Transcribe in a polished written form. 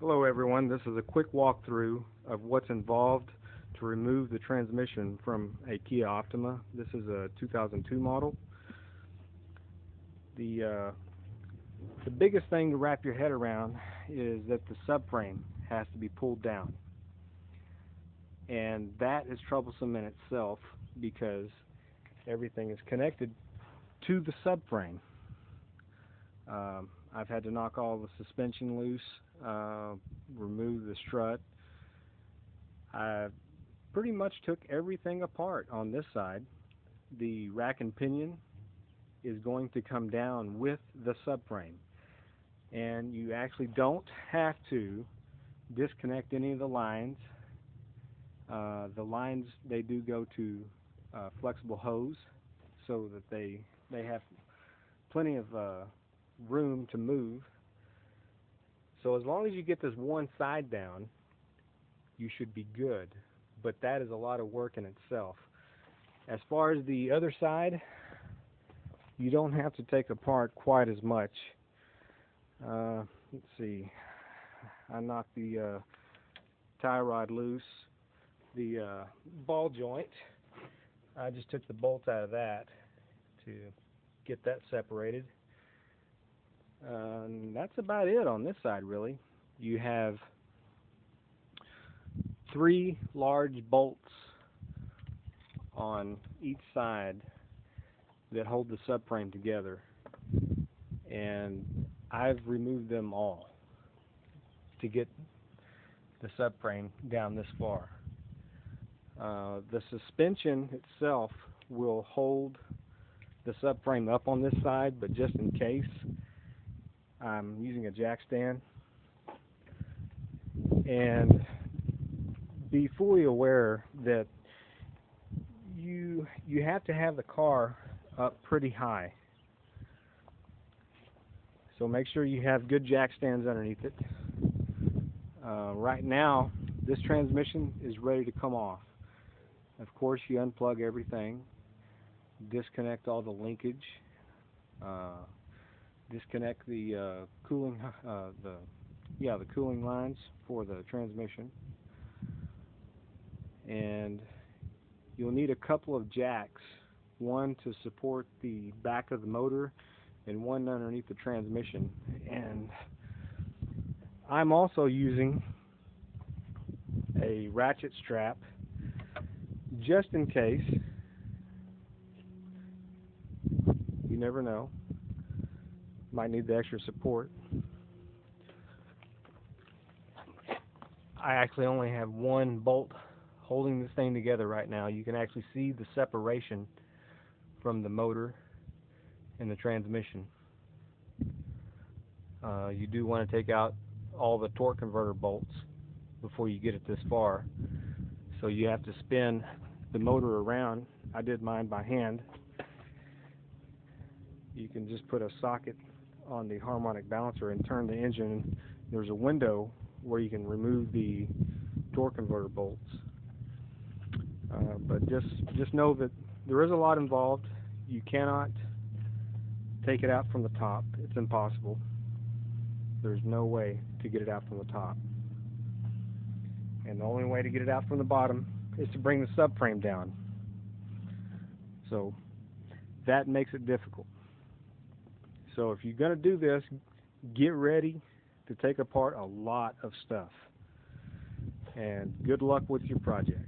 Hello everyone, this is a quick walkthrough of what's involved to remove the transmission from a Kia Optima. This is a 2002 model. The biggest thing to wrap your head around is that the subframe has to be pulled down. And that is troublesome in itself because everything is connected to the subframe. I've had to knock all the suspension loose, remove the strut. I pretty much took everything apart on this side. The rack and pinion is going to come down with the subframe, and you actually don't have to disconnect any of the lines. The lines, they do go to flexible hose so that they have plenty of room to move. So as long as you get this one side down, you should be good, but that is a lot of work in itself. As far as the other side, you don't have to take apart quite as much. Let's see, I knocked the tie rod loose. The ball joint, I just took the bolts out of that to get that separated. And that's about it on this side, really. You have 3 large bolts on each side that hold the subframe together, and I've removed them all to get the subframe down this far. The suspension itself will hold the subframe up on this side, but just in case, I'm using a jack stand. And be fully aware that you have to have the car up pretty high. So make sure you have good jack stands underneath it. Right now, this transmission is ready to come off. Of course, you unplug everything, disconnect all the linkage, disconnect the cooling lines for the transmission, and you'll need a couple of jacks, one to support the back of the motor and one underneath the transmission. And I'm also using a ratchet strap just in case. You never know, might need the extra support. I actually only have one bolt holding this thing together right now. You can actually see the separation from the motor and the transmission. You do want to take out all the torque converter bolts before you get it this far. So you have to spin the motor around. I did mine by hand. You can just put a socket on the harmonic balancer and turn the engine. There's a window where you can remove the torque converter bolts. But just know that there is a lot involved. You cannot take it out from the top. It's impossible. There's no way to get it out from the top. And the only way to get it out from the bottom is to bring the subframe down. So that makes it difficult. So if you're going to do this, get ready to take apart a lot of stuff. And good luck with your project.